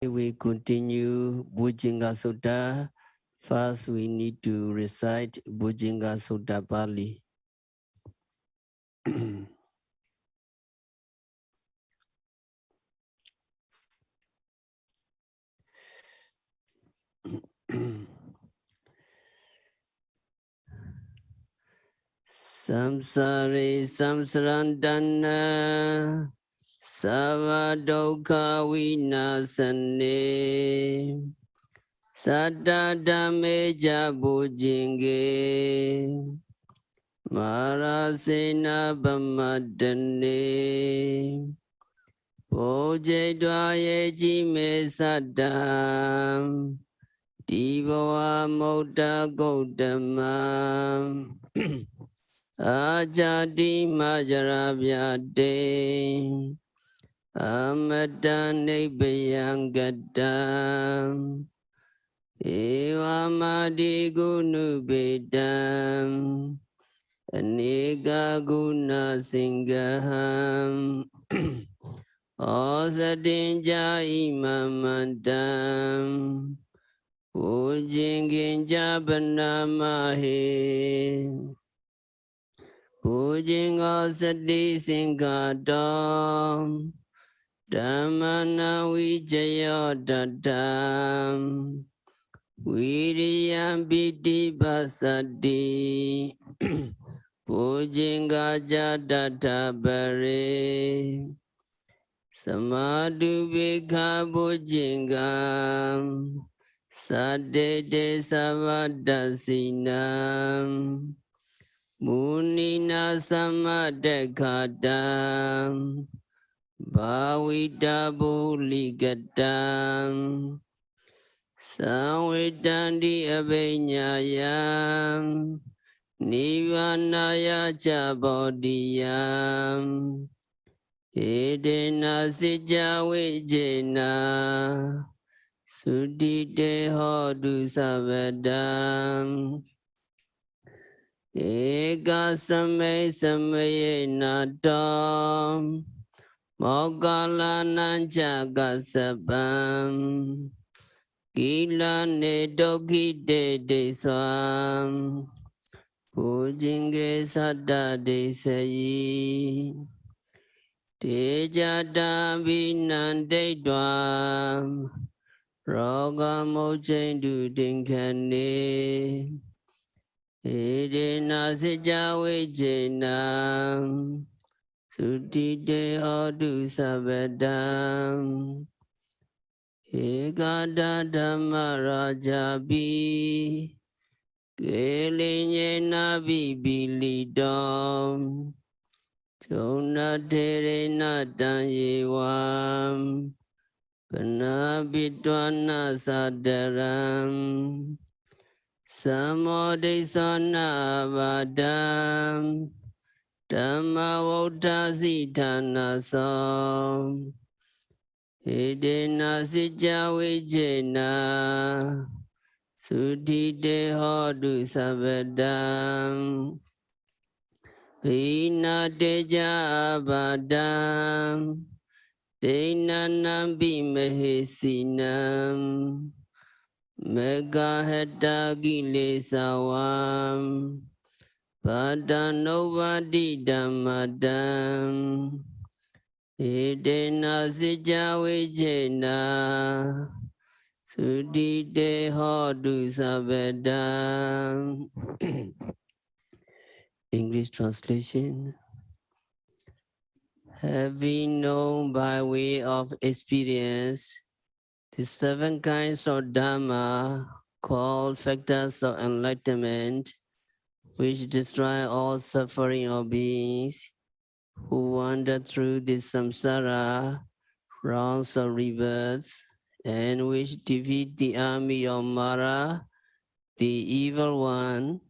We continue Bojjhangha Sutta. First, we need to recite Bojjhangha Sutta Pali. Samsari samsarandana Savadokha vinasane Satta Dhammeja Bojjhanghe Marasena Bhamadane Bojjhedvaye Jime Saddam Divawa Mokta Gautamam Ajadi Majaravyade Amata Nibbyangatam Evamadi Gunubedam Anika Guna Singham Osadinja Imamantam Bojjhangha Banamahe Bojjhangha Sati Singhatam Dhammana Vijaya Datam Viriyam Piti Pasati Bojjhangha Jatata Bare Samadhu Vikha Bojjhangha Sadete Savadasinam Munina Samadekhatam Bhavita Buligatam Savedandi Abhinyayam Nivanaya Chabodiyam Edena Sija Vijena Sudite Hodu Savadam Eka Same Samaye Natam Mogala Nancha Gasabam Kila Nedoki De Swam Bojjhangha Satta De Sayi Tejada Vinandedwam Roga Mochendu Dinkane Edena Sija Vijena Sudite Hodu Savadam Ekada Dhammarajabi Kelinyena Bibilidam Chona Terena Tanyevam Panabhitwana Sadaram Samodesana Vadam Dhammavota Siddhanasam Edena Sija Vijena Sudhite Hodu Savadam Vina Teja Abadam Denanam Bimahesinam Megaheta Gilesavam Padanovadi Dhammadam Edena Sija Vijena Sudhite Hodu Savadam. English translation. Having known by way of experience the 7 kinds of Dhamma called factors of enlightenment, which destroy all suffering of beings who wander through this samsara, rounds of rebirths, and which defeat the army of Mara, the evil one,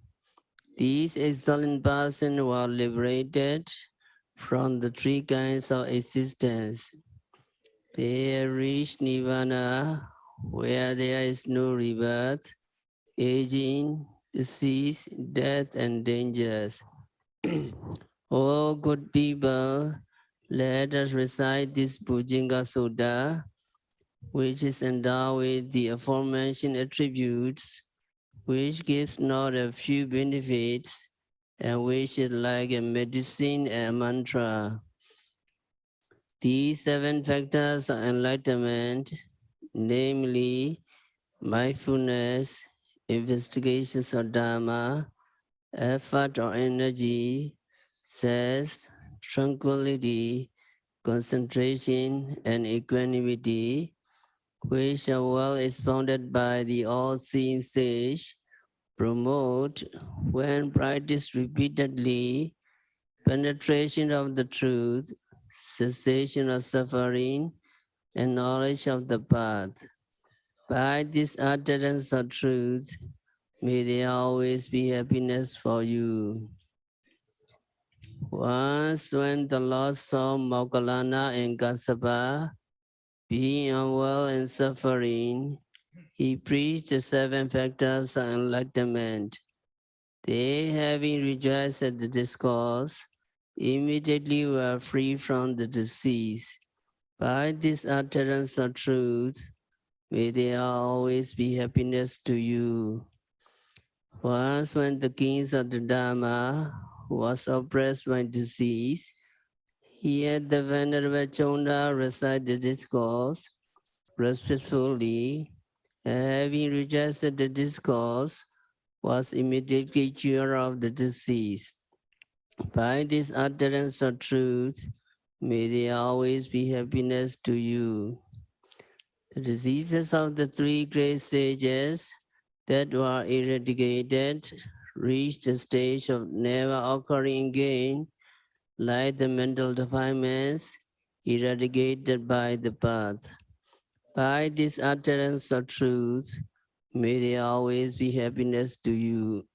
these excellent persons were liberated from the 3 kinds of existence. They reach Nirvana, where there is no rebirth, aging, disease, death, and dangers. O good people, let us recite this Bojjhangha Sutta which is endowed with the aforementioned attributes, which gives not a few benefits, and which is like a medicine and a mantra. These 7 factors of enlightenment, namely mindfulness, investigations of Dharma, effort or energy, cess, tranquility, concentration, and equanimity, which are well expounded by the all-seeing sage, promote, when practiced repeatedly, penetration of the truth, cessation of suffering, and knowledge of the path. By this utterance of truth, may there always be happiness for you. Once when the Lord saw Moggallana and Kassapa being unwell and suffering, he preached the 7 factors of enlightenment. They, having rejoiced at the discourse, immediately were free from the disease. By this utterance of truth, may there always be happiness to you. Once when the kings of the Dharma was oppressed by disease, he had the Venerable Chonda recite the discourse respectfully, and having rejected the discourse, was immediately cured of the disease. By this utterance of truth, may there always be happiness to you. The diseases of the 3 great sages that were eradicated reached the stage of never occurring again, like the mental defilements eradicated by the path. By this utterance of truth, may there always be happiness to you.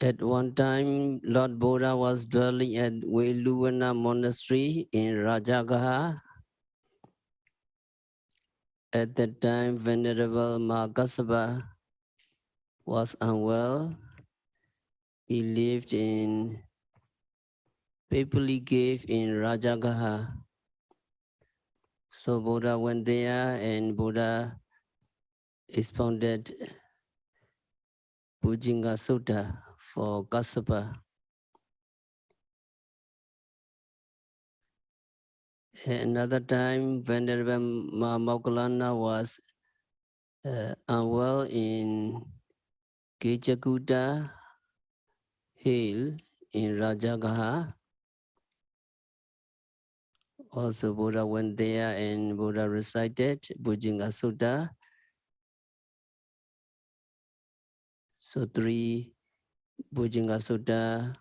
At one time, Lord Buddha was dwelling at Veluvana Monastery in Rajagaha. At that time, Venerable Mahakassapa was unwell. He lived in Pepuli Cave in Rajagaha. So Buddha went there and Buddha expounded Bojjhangha Sutta for Kassapa. Another time, Venerable Moggallana was unwell in Kechakuta Hill in Rajagaha. Also, Buddha went there and Buddha recited Bojjhangha Sutta. So 3 Bojjhangha Sutta,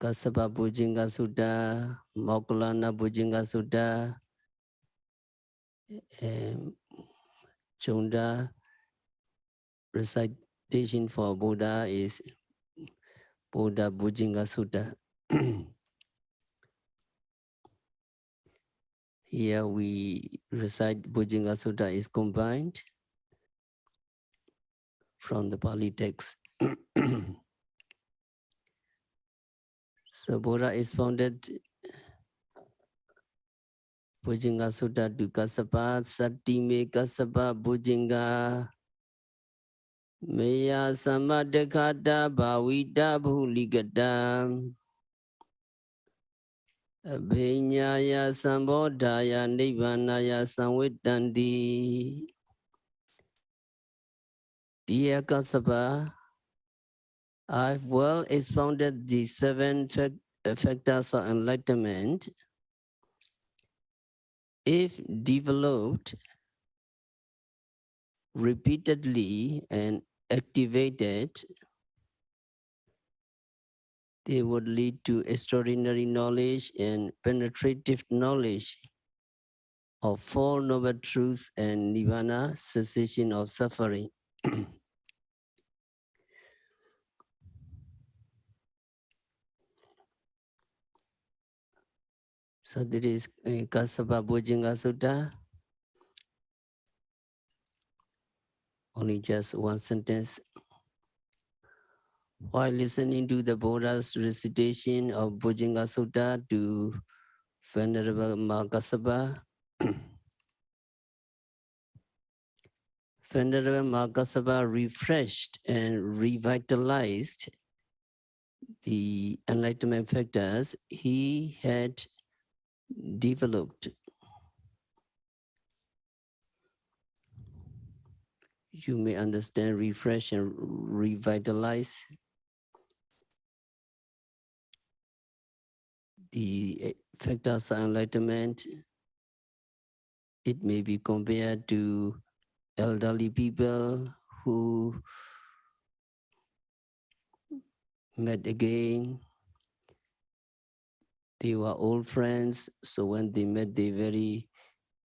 Kassapa Bojjhangha Sutta, Moggallana Bojjhangha Sutta, and Chonda recitation for Buddha is Buddha Bojjhangha Sutta. Here we recite Bojjhangha Sutta is combined from the Pali text. So Buddha expounded Bojjhangha Sutta to Kassapa, Sattime Kassapa Bojjhangha Meya Samadekata Bhavita Bhuligata Abhinyaya Sambodhaya Nibbānaya Samvittandi. Dear Kassapa, I've well expounded the 7 factors of enlightenment. If developed repeatedly and activated, they would lead to extraordinary knowledge and penetrative knowledge of 4 noble truths and nirvana, cessation of suffering. So there is Kassapa Bojjhangha Sutta. Only just one sentence. While listening to the Buddha's recitation of Bojjhangha Sutta to Venerable Markasaba, Venerable Markasaba refreshed and revitalized the enlightenment factors he had developed. You may understand refresh and revitalize. The factors of enlightenment, it may be compared to elderly people who met again. They were old friends, so when they met, they very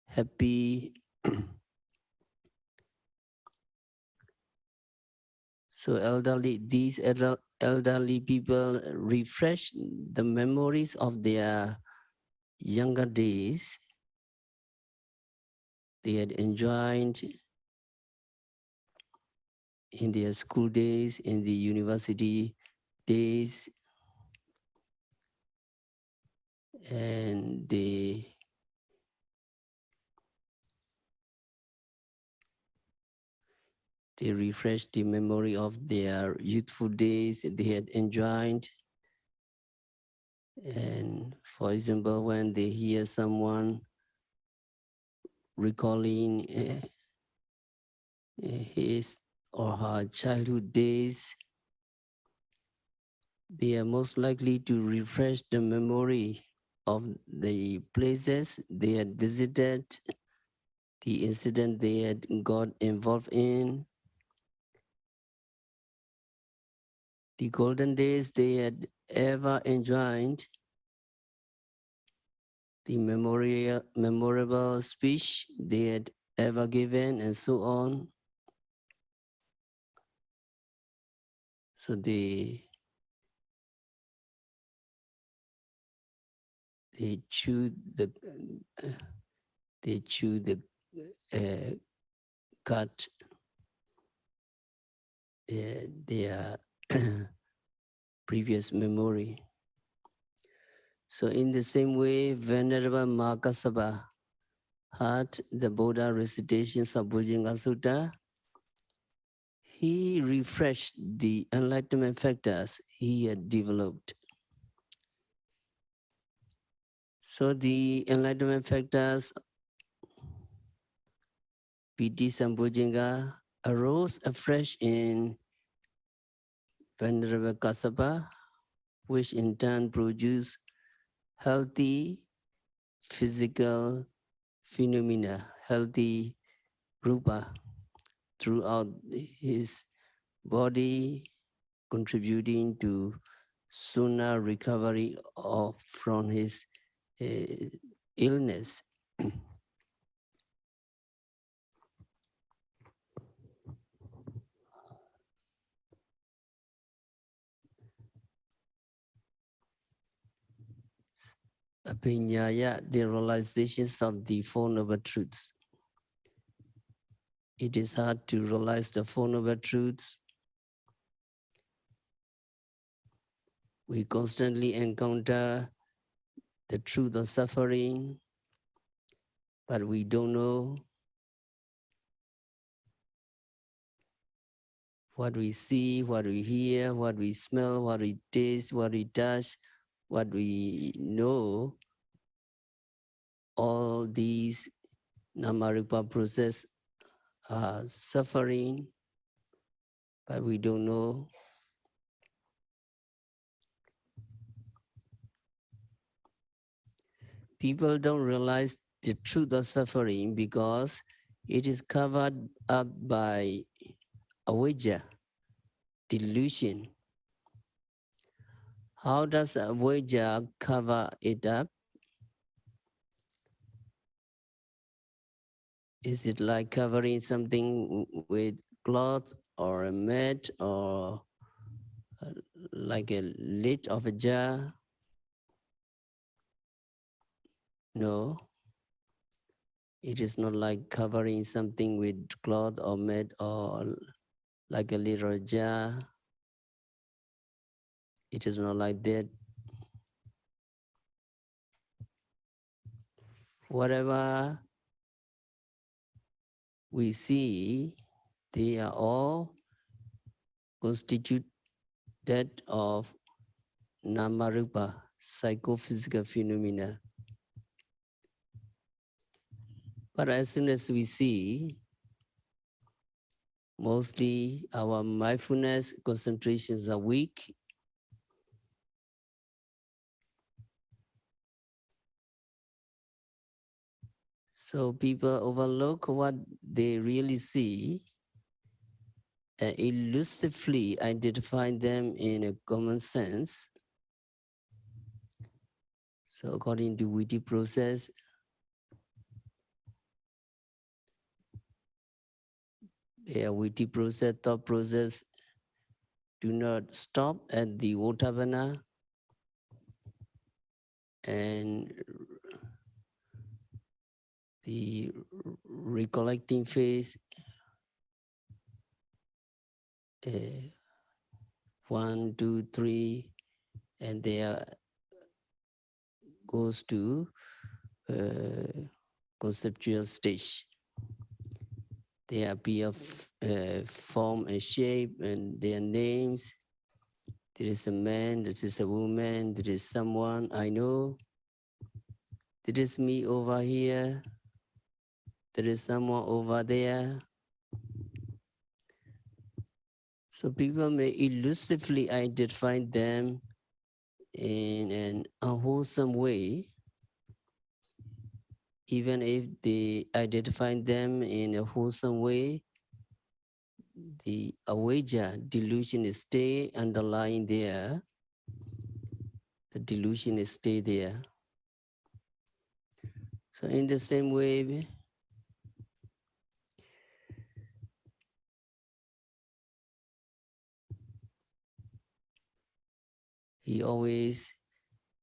happy. So these elderly people refresh the memories of their younger days. They had enjoyed in their school days, in the university days, and they refresh the memory of their youthful days they had enjoyed. And for example, when they hear someone recalling his or her childhood days, they are most likely to refresh the memory of the places they had visited, the incident they had got involved in, the golden days they had ever enjoyed, the memorable speech they had ever given, and so on. So they chew the uh, cut their previous memory. So in the same way, Venerable Markasaba heard the Buddha recitations of Bojjhangha Sutta. He refreshed the enlightenment factors he had developed. So the enlightenment factors, Piti and Bojjhangha, arose afresh in Venerable Kassapa, which in turn produced healthy physical phenomena, healthy rupa throughout his body, contributing to sooner recovery from his illness. Abhinyaya, the realizations of the Four Noble Truths. It is hard to realize the Four Noble Truths. We constantly encounter the truth of suffering, but we don't know what we see, what we hear, what we smell, what we taste, what we touch, what we know. All these Namarupa process are suffering, but we don't know. People don't realize the truth of suffering because it is covered up by avijja, delusion. How does avijja cover it up? Is it like covering something with cloth or a mat or like a lid of a jar? No. It is not like covering something with cloth or mat or like a little jar. It is not like that. Whatever we see, they are all constituted of Namarupa, psychophysical phenomena. But as soon as we see, mostly our mindfulness concentrations are weak. So people overlook what they really see and elusively identify them in a common sense. So according to witty process, their witty process, thought process do not stop at the Votavana and the recollecting phase, 1, 2, 3, and there goes to conceptual stage. They appear form and shape and their names. There is a man, there is a woman, there is someone I know. There is me over here. There is someone over there. So people may elusively identify them in an unwholesome way, even if they identify them in a wholesome way. The avijja delusion is stay underlying there. The delusion is stay there. So in the same way, he always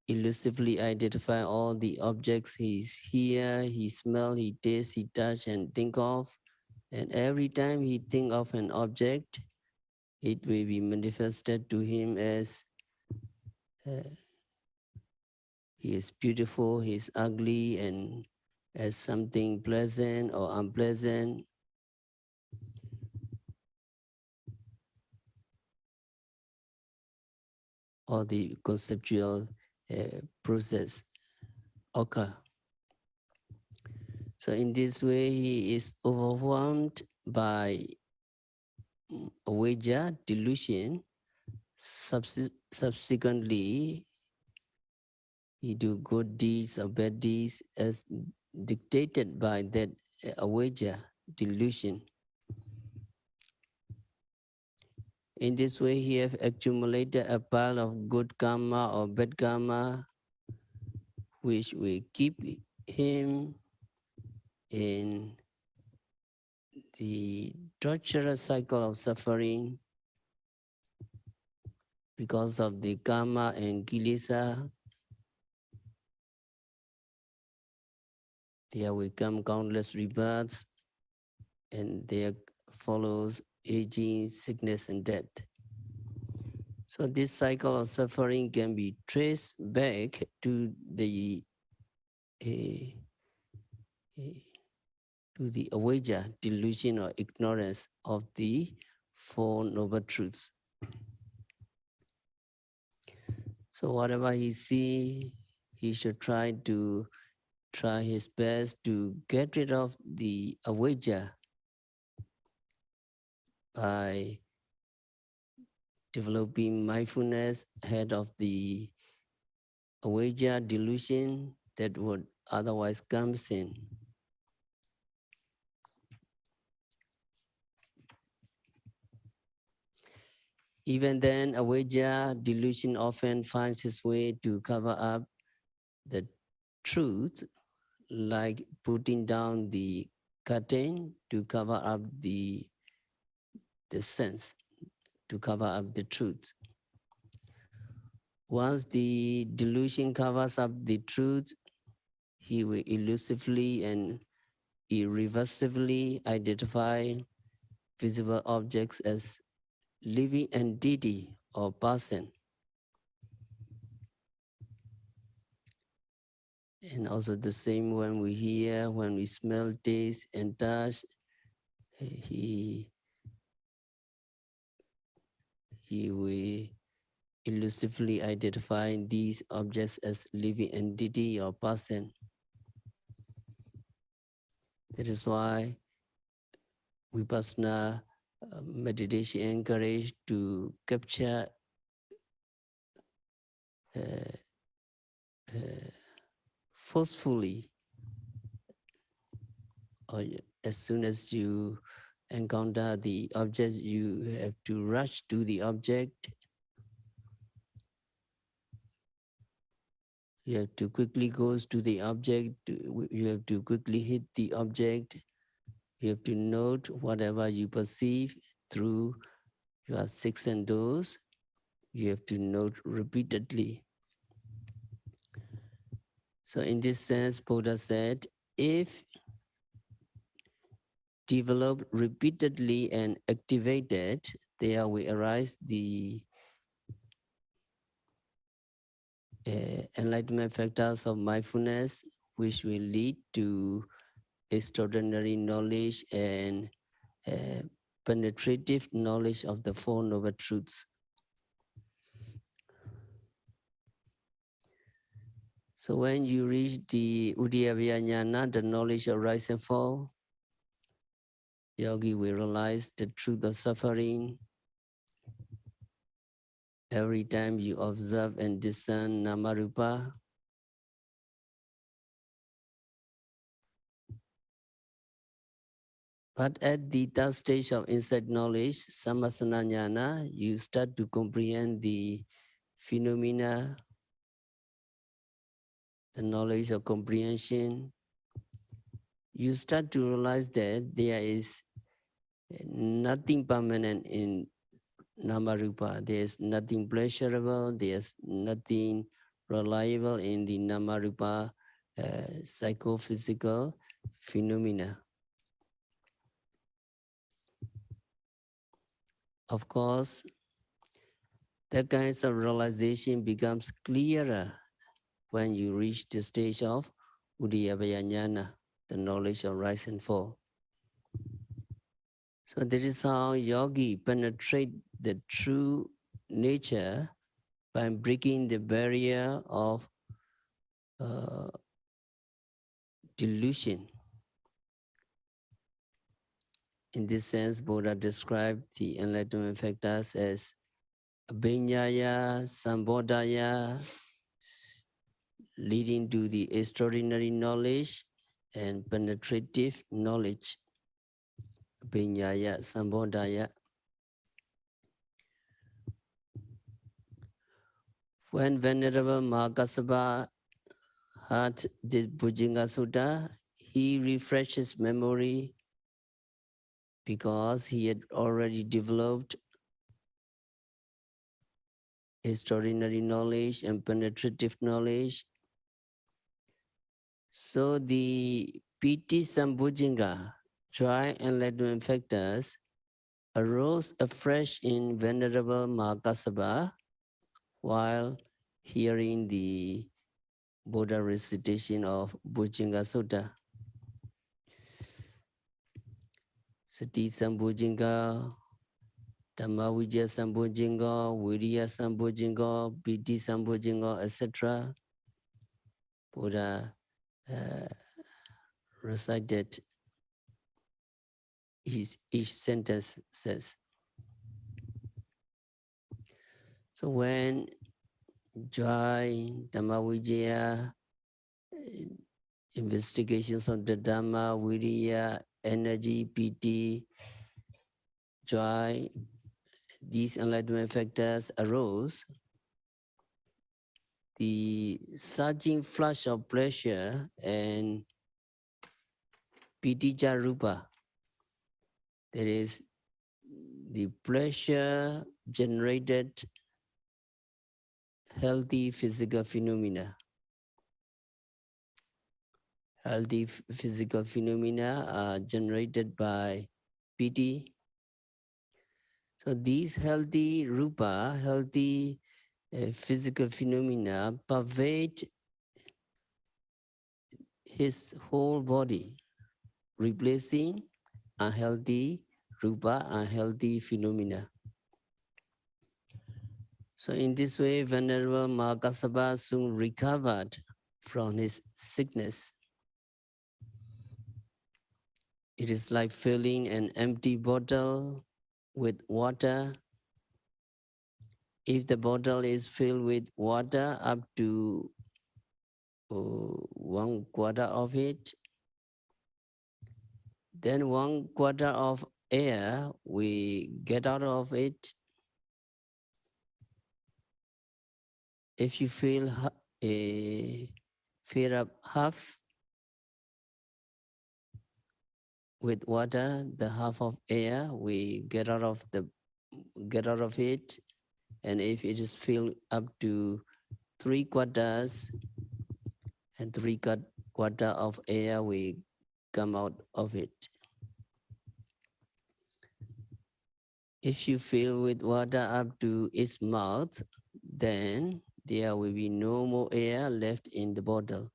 elusively identify all the objects he's hear, he smell, he taste, he touch and think of. And every time he think of an object, it will be manifested to him as he is beautiful, he is ugly, and as something pleasant or unpleasant. Or the conceptual process occur. So in this way, he is overwhelmed by avijja, delusion. Subsequently, he do good deeds or bad deeds as dictated by that avijja, delusion. In this way, he have accumulated a pile of good karma or bad karma, which will keep him in the torturous cycle of suffering because of the karma and kilesa. There will come countless rebirths, and there follows aging, sickness, and death. So this cycle of suffering can be traced back to the avijja, delusion or ignorance of the Four Noble Truths. So whatever he see, he should try his best to get rid of the avijja by developing mindfulness ahead of the avijja delusion that would otherwise come in. Even then, avijja delusion often finds its way to cover up the truth, like putting down the curtain to cover up the sense, to cover up the truth. Once the delusion covers up the truth, he will elusively and irreversibly identify visible objects as living entity or person. And also the same when we hear, when we smell, taste, and touch, he will elusively identify these objects as living entity or person. That is why Vipassana meditation encouraged to capture forcefully, or as soon as you encounter the object, you have to rush to the object. You have to quickly go to the object. You have to quickly hit the object. You have to note whatever you perceive through your six senses. You have to note repeatedly. So in this sense, Buddha said, if developed repeatedly and activated, there will arise the enlightenment factors of mindfulness, which will lead to extraordinary knowledge and penetrative knowledge of the Four Noble Truths. So when you reach the Udiyabhya Jnana, the knowledge of rise and fall, yogi will realize the truth of suffering. Every time you observe and discern Namarupa, but at the third stage of insight knowledge, Sammasana Jnana, you start to comprehend the phenomena, the knowledge of comprehension. You start to realize that there is nothing permanent in Namarupa. There is nothing pleasurable, there is nothing reliable in the Namarupa psychophysical phenomena. Of course, that kind of realization becomes clearer when you reach the stage of Udiyabhaya Jnana, the knowledge of rise and fall. So that is how yogi penetrate the true nature by breaking the barrier of delusion. In this sense, Buddha described the enlightenment factors as abhinyaya, sambodhaya, leading to the extraordinary knowledge and penetrative knowledge. Abhinyaya, sambodhaya. When Venerable Mahakasapa heard this Bojjhangha Sutta, he refreshed his memory because he had already developed extraordinary knowledge and penetrative knowledge. So the piti sambojjhanga, joy and enlightenment factors, arose afresh in Venerable Mahakasapa while hearing the Buddha recitation of Bojjhanga Sutta. Sati sambojjhanga, Dhammavijaya sambojjhanga, Viriya sambojjhanga, piti sambojjhanga, etc. Buddha recited each sentence says. So when joy, Dhammavijaya, investigations on the Dhamma, Viriya, energy, piti, joy, these enlightenment factors arose, the surging flush of pleasure and pitija rupa, that is the pleasure generated healthy physical phenomena, Healthy physical phenomena are generated by piti. So these healthy rupa, healthy physical phenomena pervade his whole body, replacing unhealthy rupa, unhealthy phenomena. So in this way, Venerable Mahakasapa soon recovered from his sickness. It is like filling an empty bottle with water. If the bottle is filled with water up to 1/4 of it, then 1/4 of air we get out of it. If you fill up half with water, the half of air we get out of it, and if it is filled up to 3/4, and 3/4 of air we come out of it. If you fill with water up to its mouth, then there will be no more air left in the bottle.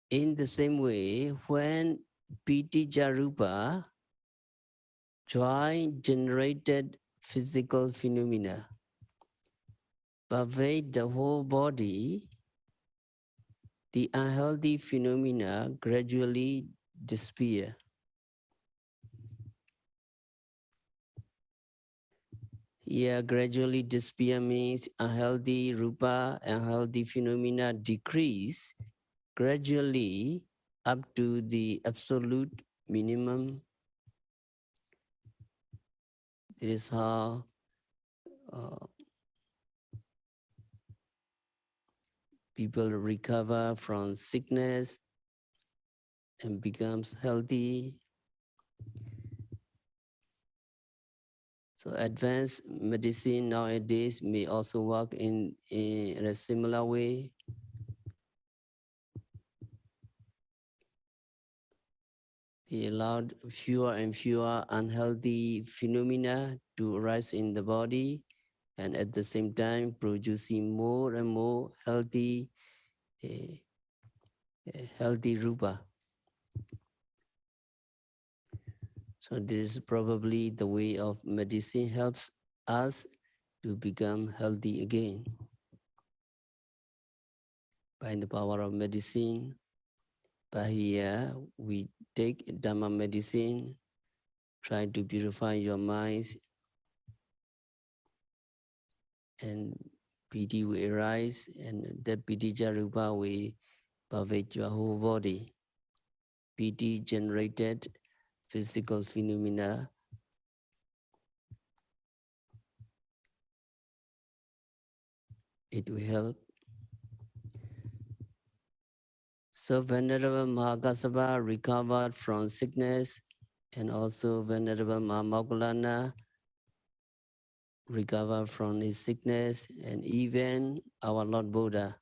In the same way, when piti jarupa, joy generated physical phenomena, pervade the whole body, the unhealthy phenomena gradually disappear. Here, gradually disappear means unhealthy rupa, unhealthy phenomena decrease gradually up to the absolute minimum. This is how people recover from sickness and becomes healthy. So advanced medicine nowadays may also work in a similar way. They allowed fewer and fewer unhealthy phenomena to arise in the body, and at the same time producing more and more healthy rupa. So this is probably the way of medicine helps us to become healthy again. By the power of medicine, by here we take Dhamma medicine, try to purify your minds, and piti will arise, and that piti jarupa will pervade your whole body. Piti generated physical phenomena it will help. So Venerable Mahakasapa recovered from sickness, and also Venerable Mahamoggallana recovered from his sickness, and even our Lord Buddha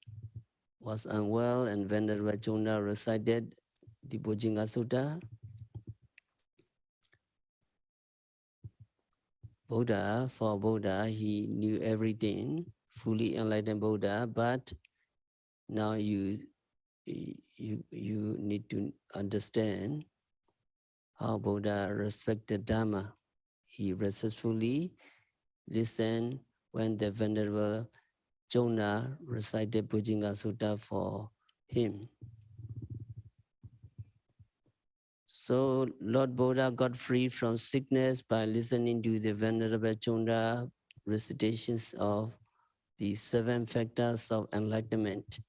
was unwell, and Venerable Bojjhangha recited the Bojjhangha Sutta. Buddha, he knew everything, fully enlightened Buddha, but now you need to understand how Buddha respected Dhamma. He respectfully listened when the Venerable Jonah recited Bojjhangha Sutta for him. So Lord Buddha got free from sickness by listening to the Venerable Jonah recitations of the 7 factors of enlightenment.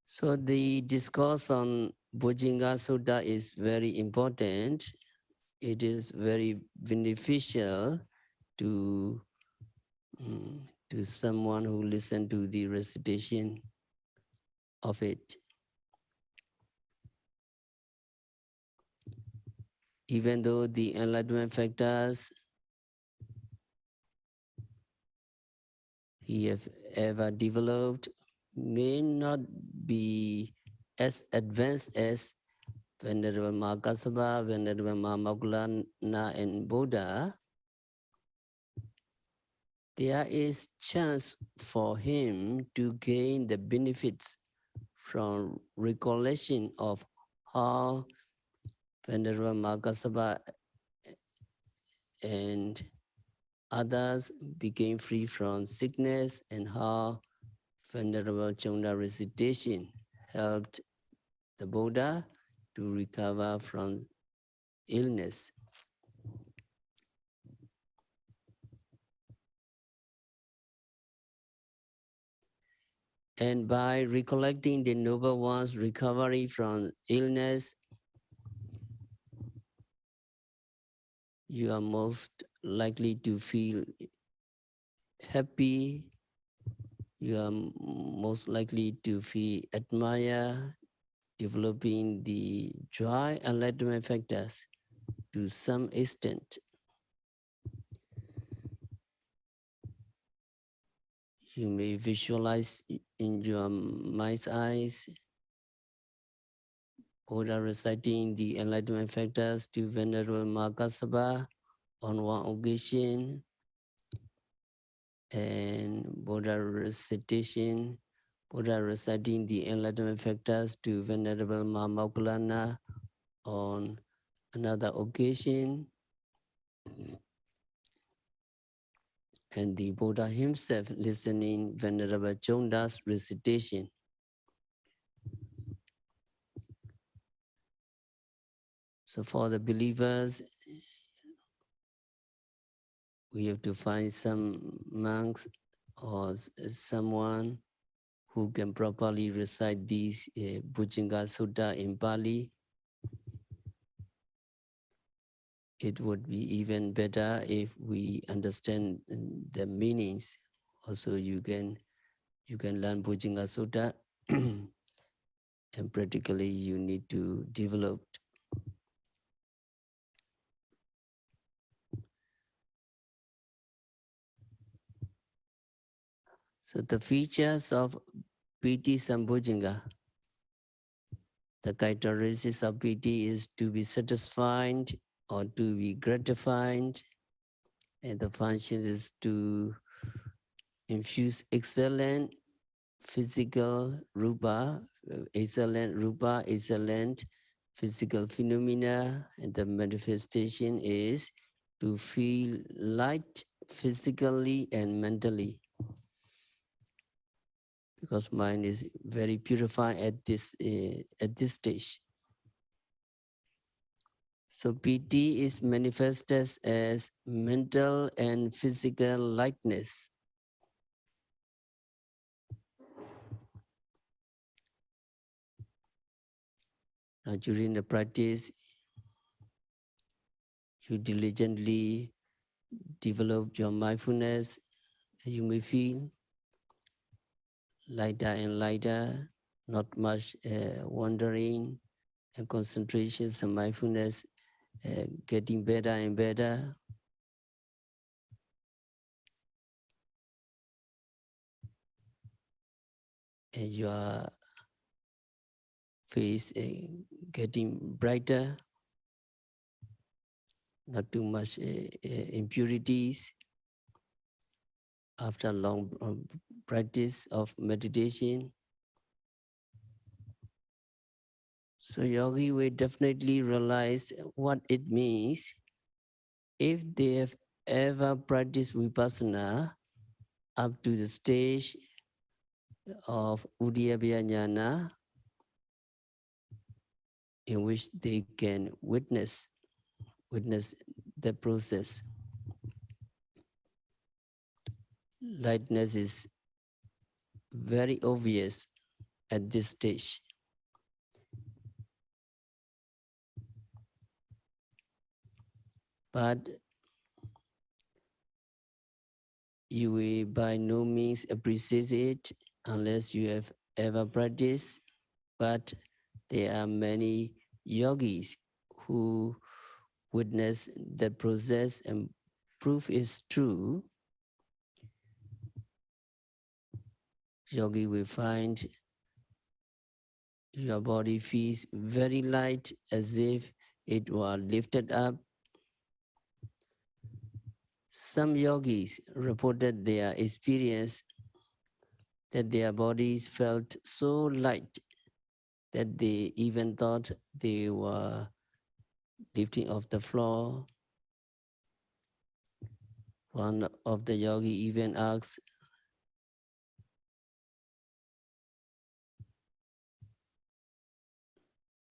So the discourse on Bojjhangha Sutta is very important. It is very beneficial to someone who listens to the recitation of it. Even though the enlightenment factors he have ever developed, may not be as advanced as Venerable Mahakasapa, Venerable Mahamoggallana, and Buddha, there is chance for him to gain the benefits from recollection of how Venerable Mahakasapa and others became free from sickness, and how Venerable Chonda recitation helped the Buddha to recover from illness. And by recollecting the Noble One's recovery from illness, you are most likely to feel happy, you are most likely to feel admire, developing the joy enlightenment factors to some extent. You may visualize in your mind's eyes Buddha reciting the enlightenment factors to Venerable Mahakasapa on one occasion, and Buddha reciting the enlightenment factors to Venerable Mahamoggallana on another occasion, and the Buddha himself listening Venerable Chonda's recitation. So for the believers, we have to find some monks or someone who can properly recite these Bojjhangha Sutta in Pali. It would be even better if we understand the meanings. Also, you can learn Bojjhangha Sutta, and practically you need to develop. So the features of Piti Sambhojjhanga. The characteristics of Piti is to be satisfied or to be gratified, and the function is to infuse excellent physical rupa, excellent physical phenomena, and the manifestation is to feel light physically and mentally, because mind is very purified at this stage. So PT is manifested as mental and physical lightness. Now during the practice, you diligently develop your mindfulness, you may feel lighter and lighter, not much wandering, and concentration and mindfulness getting better and better. And your face getting brighter, not too much impurities. After long practice of meditation, so yogi will definitely realize what it means if they have ever practiced vipassana up to the stage of Uddiyabhya Jnana, in which they can witness the process. Lightness is very obvious at this stage. But you will by no means appreciate it unless you have ever practiced. But there are many yogis who witness the process, and proof is true. yogi will find your body feels very light as if it were lifted up. Some yogis reported their experience that their bodies felt so light that they even thought they were lifting off the floor. One of the yogi even asked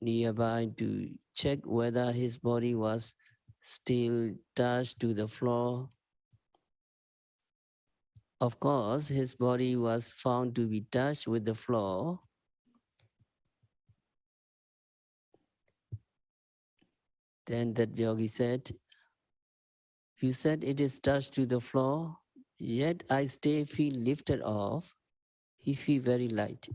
nearby to check whether his body was still touched to the floor. Of course, his body was found to be touched with the floor. Then that yogi said, "You said it is touched to the floor, yet I still feel lifted off." He feel very light.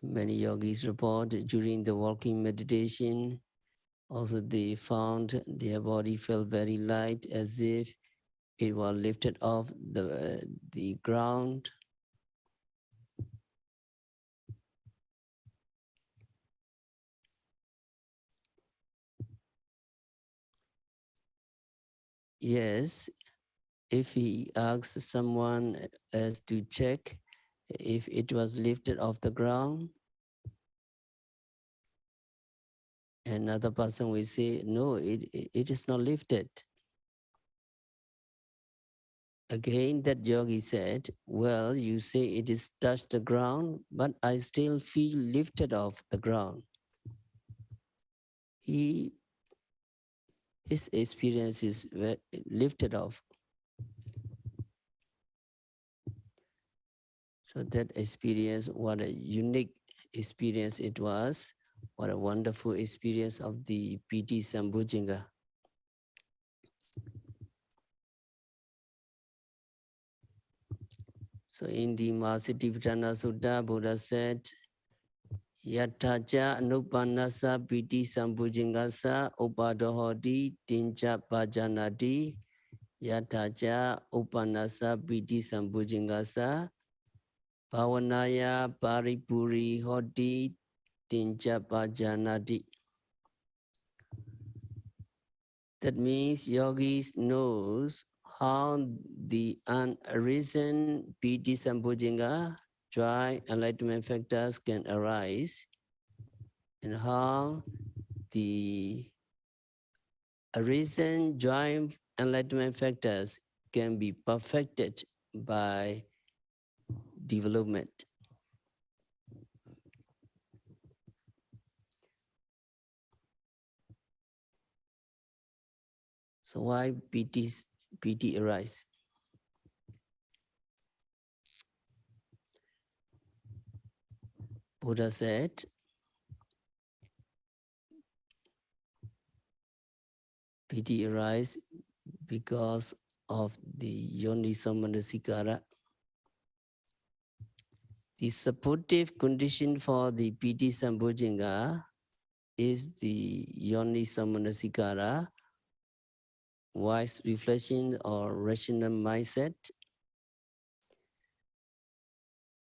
Many yogis report during the walking meditation, also they found their body felt very light as if it was lifted off the ground. Yes, if he asks someone else to check if it was lifted off the ground, another person will say, no, it is not lifted. Again, that yogi said, well, you say it is touched the ground, but I still feel lifted off the ground. His experience is lifted off. So that experience, what a unique experience it was. What a wonderful experience of the PT Bojjhangha. So in the Mahasatipatthana Sutta, Buddha said, Yathacha anupanasa piti sambhujingasa upadohoti tincha pajanati Yathacha upanasa piti sambhujingasa bhavanaya paripuri hoti tincha pajanati. That means yogis knows how the unarisen piti sambhujinga, joy, enlightenment factors can arise, and how the arisen joy, enlightenment factors can be perfected by development. So why PT arise? Buddha said, PT arise because of the yoni samanasikara. The supportive condition for the PT Sambhojjhanga is the yoni samanasikara, wise reflection or rational mindset.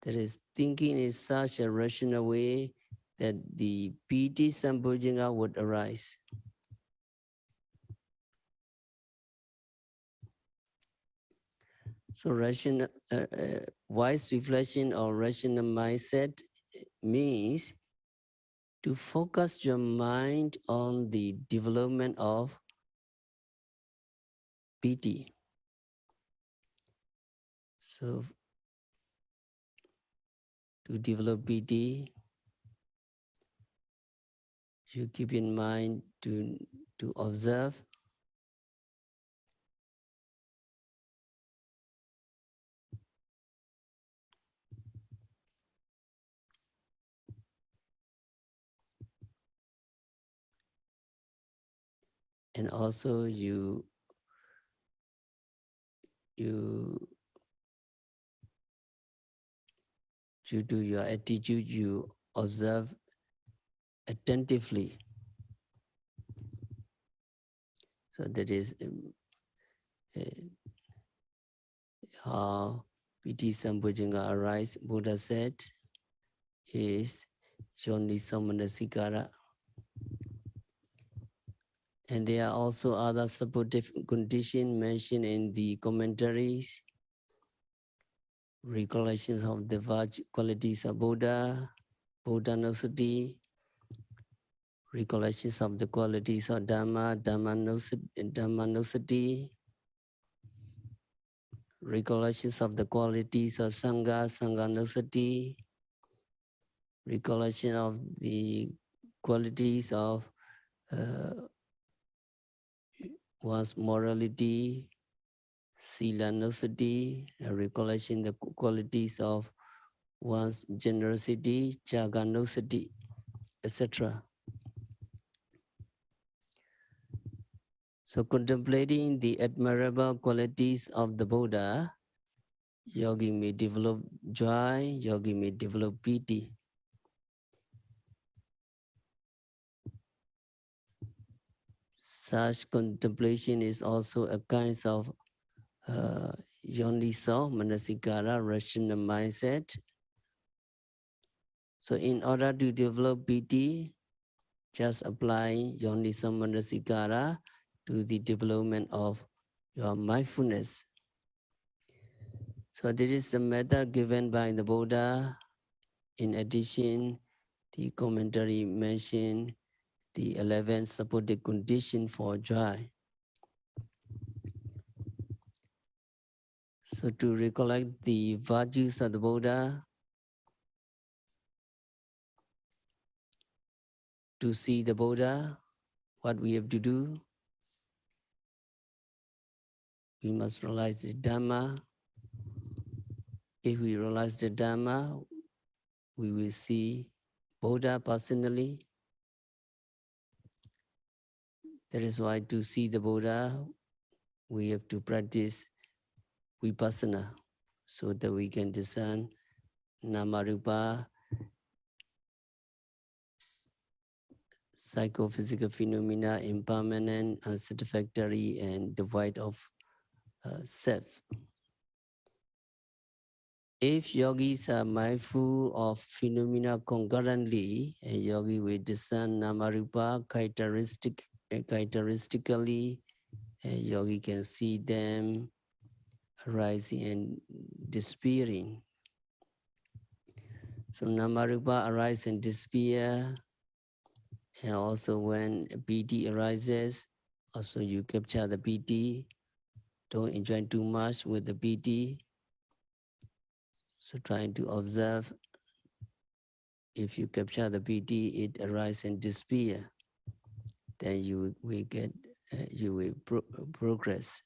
That is, thinking in such a rational way that the PT Sambhojjhanga would arise. So wise reflection or rational mindset means to focus your mind on the development of PT. So to develop PT, you keep in mind to observe and also you do your attitude, you observe attentively. So that is how piti Bojjhangha arise, Buddha said, is Yonisamanasikara. And there are also other supportive conditions mentioned in the commentaries. Recollections of the virtue qualities of Buddha, Buddhanussati, recollections of the qualities of Dhamma, Dhammanussati, recollections of the qualities of Sangha, Sanghanussati, recollection of the qualities of one's morality, Silanussati, recollection the qualities of one's generosity, Jaganussati, etc. So contemplating the admirable qualities of the Buddha, yogi may develop joy, yogi may develop piti. Such contemplation is also a kind of yoniso, manasikara, rational mindset. So in order to develop piti, just apply yoniso manasikara to the development of your mindfulness. So this is the method given by the Buddha. In addition, the commentary mentioned the 11 supportive conditions for joy. So to recollect the virtues of the Buddha, to see the Buddha, what we have to do, we must realize the Dhamma. If we realize the Dhamma, we will see Buddha personally. That is why to see the Buddha, we have to practice vipassana so that we can discern Namarupa, psychophysical phenomena, impermanent, unsatisfactory, and devoid of self. If yogis are mindful of phenomena concurrently, a yogi will discern Namarupa characteristically, a yogi can see them arising and disappearing. So Namarupa arise and disappear, and also when a piti arises, also you capture the piti. Don't enjoy too much with the piti. So trying to observe, if you capture the piti, it arises and disappear. Then you will get, you will progress.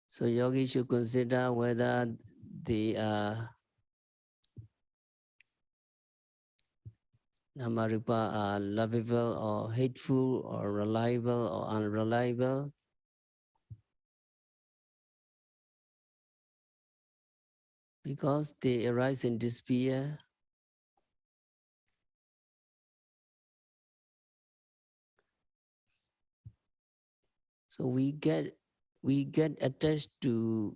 So yogi should consider whether they are Namarupa are lovable or hateful or reliable or unreliable. Because they arise and disappear. So we get attached to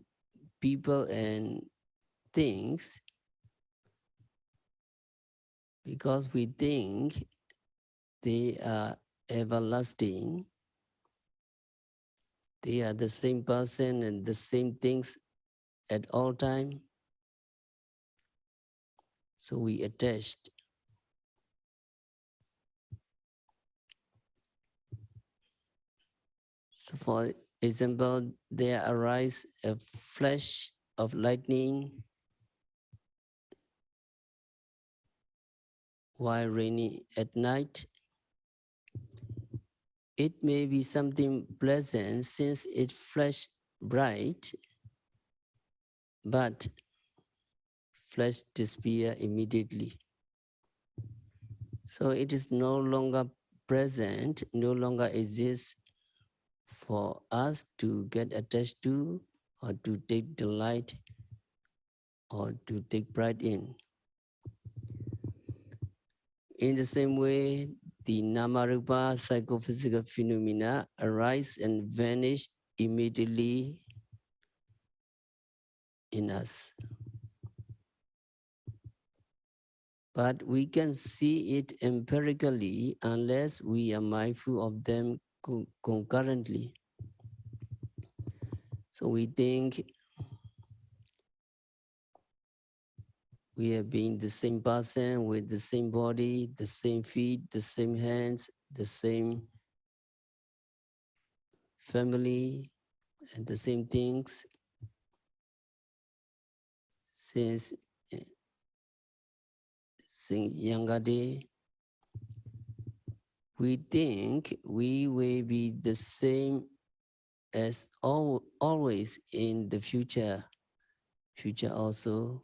people and things because we think they are everlasting. They are the same person and the same things at all time. So we attached. So for example, there arise a flash of lightning while raining at night. It may be something pleasant since it flashed bright, but flash disappear immediately. So it is no longer present, no longer exists for us to get attached to or to take delight or to take pride in. In the same way, the Namarupa psychophysical phenomena arise and vanish immediately in us. But we can see it empirically unless we are mindful of them concurrently. So we think we have been the same person with the same body, the same feet, the same hands, the same family, and the same things since younger day. We think we will be the same as always in the future also.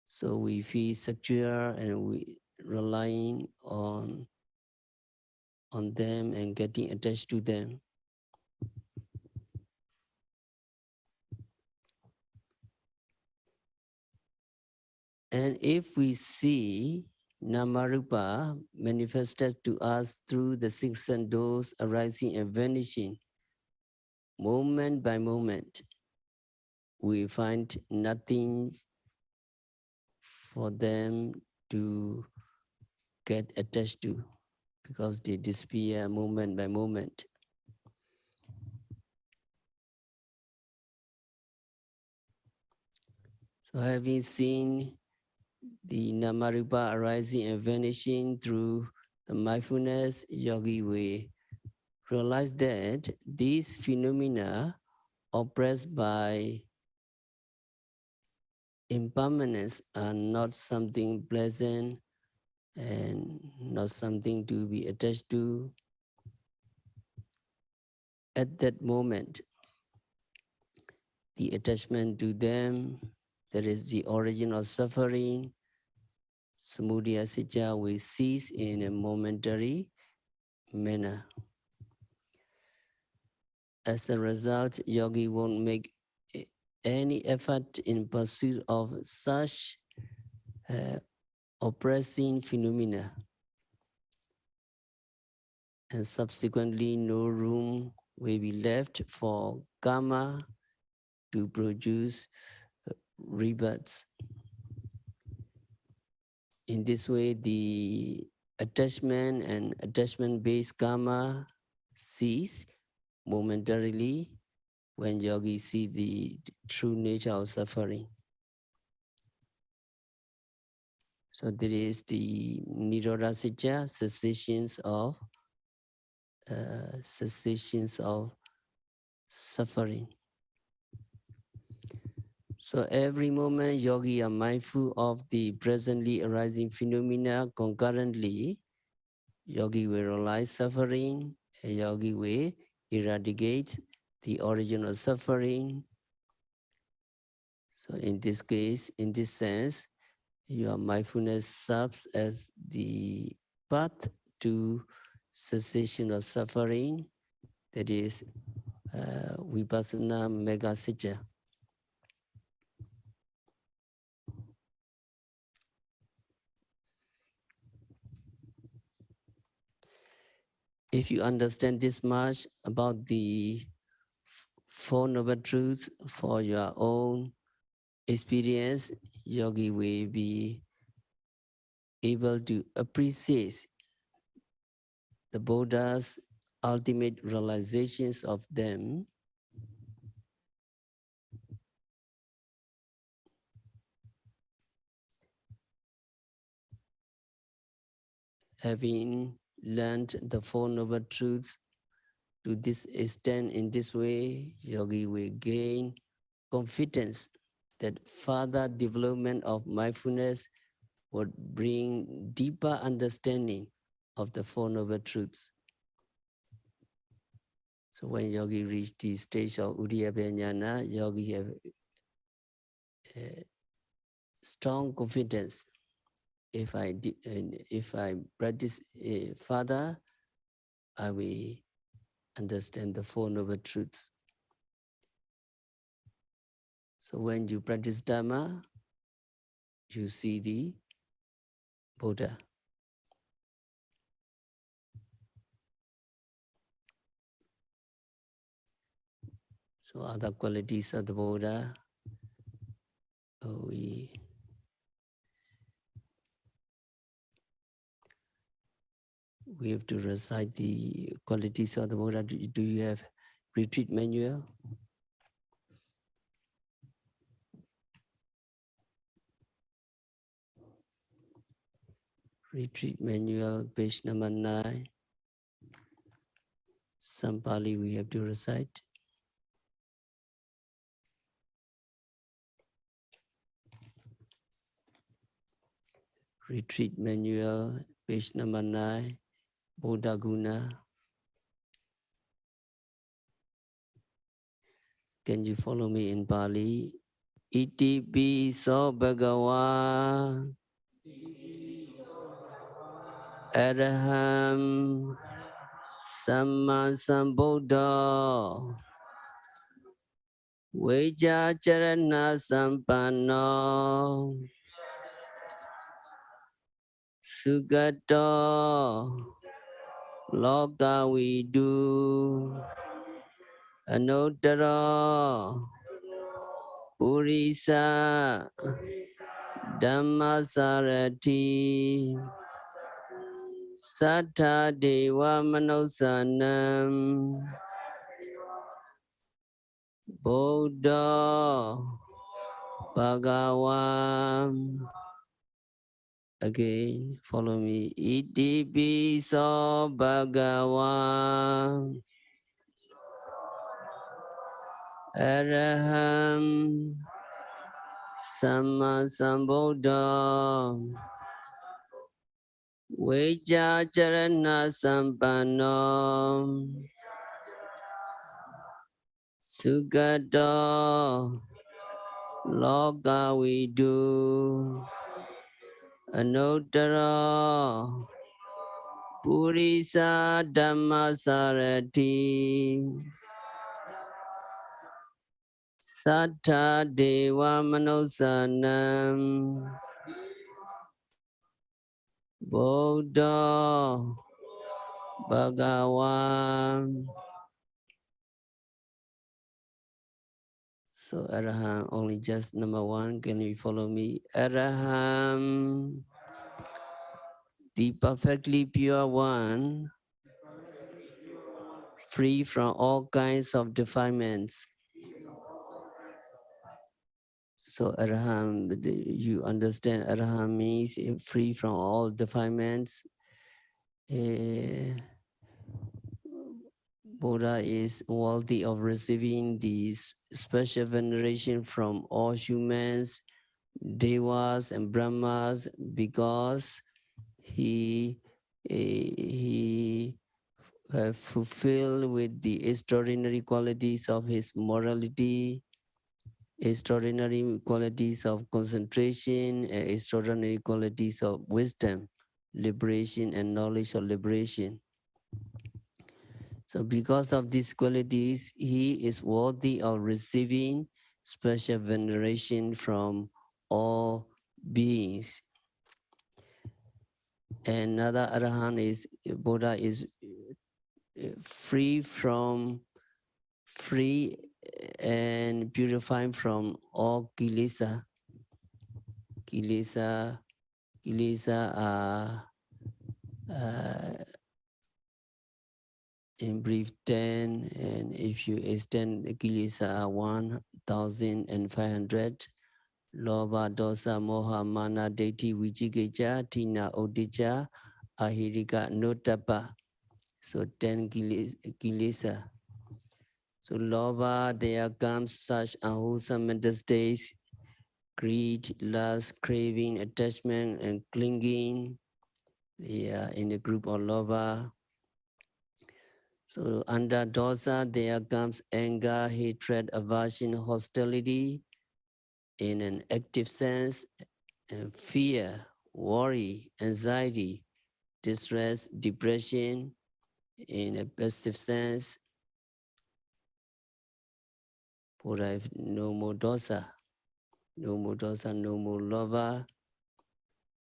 So we feel secure and we relying on them and getting attached to them. And if we see Namarupa manifested to us through the six sense doors arising and vanishing, moment by moment, we find nothing for them to get attached to because they disappear moment by moment. So having seen the Namarupa arising and vanishing through the mindfulness, yogi will realize that these phenomena oppressed by impermanence are not something pleasant and not something to be attached to at that moment. The attachment to them, that is the origin of suffering, samudaya sicca, will cease in a momentary manner. As a result, yogi won't make any effort in pursuit of such oppressing phenomena, and subsequently no room will be left for karma to produce rebirths. In this way, the attachment and attachment-based karma cease momentarily when yogis see the true nature of suffering. So there is the Nirodha Sicca, cessations of suffering. So every moment yogi are mindful of the presently arising phenomena concurrently. Yogi will realize suffering, and yogi will eradicate the origin of suffering. So in this case, in this sense, your mindfulness serves as the path to cessation of suffering, that is Vipassana Mega Sicca. If you understand this much about the Four Noble Truths for your own experience, yogi will be able to appreciate the Buddha's ultimate realizations of them, having learned the Four Noble Truths to this extent. In this way, yogi will gain confidence that further development of mindfulness would bring deeper understanding of the Four Noble Truths. So when yogi reach the stage of Udiyabhya Jnana, yogi have strong confidence. If I practice further, I will understand the Four Noble Truths. So when you practice Dhamma, you see the Buddha. So other qualities of the Buddha, we have to recite the qualities of the Buddha. Do you have retreat manual? Retreat manual, page number 9. Some Pali we have to recite. Retreat manual, page number 9, Buddha Guna. Can you follow me in Pali? Iti piso bhagawa araham samma sambuddha veja charana sampanno sugato loka vidu anuttara purisa dhammasarati sattha deva manusanam Buddha Bhagavan. Again, follow me. Iti piso Bhagavan Araham Samma Sambuddha Veja Charana Sampanno Sugata Loka Vidu Anuttara Purisa Dhammasarati Sattha Deva Manusanam Buddha Bhagavan. So Araham, only just number 1. Can you follow me? Araham, the perfectly pure one, free from all kinds of defilements. So Araham, you understand Araham means free from all defilements. Buddha is worthy of receiving this special veneration from all humans, devas and brahmas, because he fulfilled with the extraordinary qualities of his morality, extraordinary qualities of concentration, and extraordinary qualities of wisdom, liberation, and knowledge of liberation. So because of these qualities, he is worthy of receiving special veneration from all beings. Another Arahant is Buddha is free and purified from all kilesa. Kilesa are in brief 10, and if you extend the kilesa are 1,500. Loba, dosa, moha, mana, deiti, vichikecha, tina, odija, ahirika, notapa. So 10 kilesa. So loba, there comes such unwholesome mental states, greed, lust, craving, attachment, and clinging. They are in the group of loba. So under dosa, there comes anger, hatred, aversion, hostility in an active sense, and fear, worry, anxiety, distress, depression in a passive sense. Buddha, no more dosa, no more dosa, no more lova.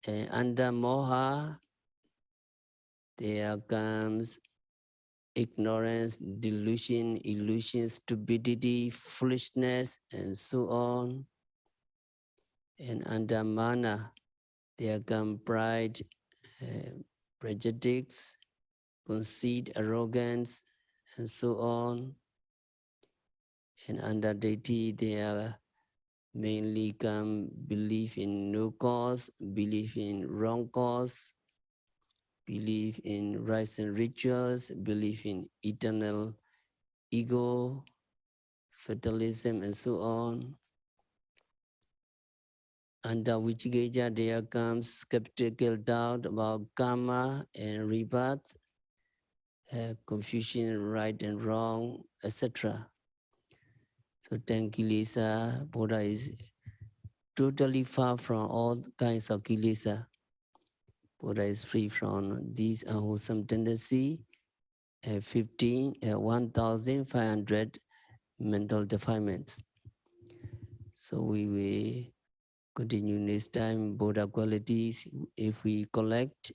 And under moha, there comes ignorance, delusion, illusion, stupidity, foolishness, and so on. And under mana, there come pride, prejudice, conceit, arrogance, and so on. And under deity, there mainly come belief in no cause, belief in wrong cause, belief in rites and rituals, belief in eternal ego, fatalism, and so on. Under Vichikeja, there comes skeptical doubt about karma and rebirth, confusion, right and wrong, etc. So ten kilesa, Buddha is totally far from all kinds of kilesa. Buddha is free from these unwholesome tendency, 1,500 mental defilements. So we will continue next time Buddha qualities. If we recollect,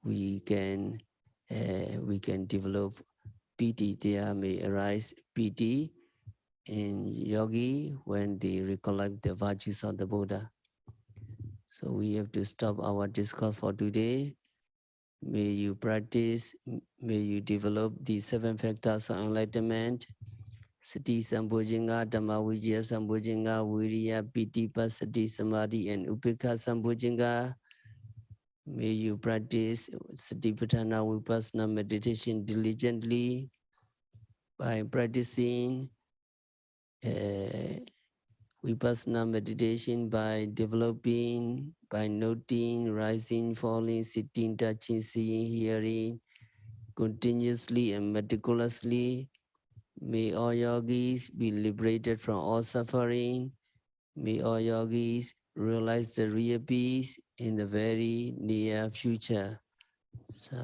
we can develop piti. There may arise piti in yogi when they recollect the virtues of the Buddha. So we have to stop our discourse for today. May you practice, may you develop the 7 factors of enlightenment. Sati Sambhojjhanga, Dhamma Vijaya Sambhojjhanga, Viriya, Piti, Pasati, Samadhi, and Upekha Sambhojjhanga. May you practice Satipatthana Vipassana meditation diligently by practicing Vipassana meditation by developing, by noting, rising, falling, sitting, touching, seeing, hearing, continuously and meticulously. May all yogis be liberated from all suffering. May all yogis realize the real peace in the very near future. So,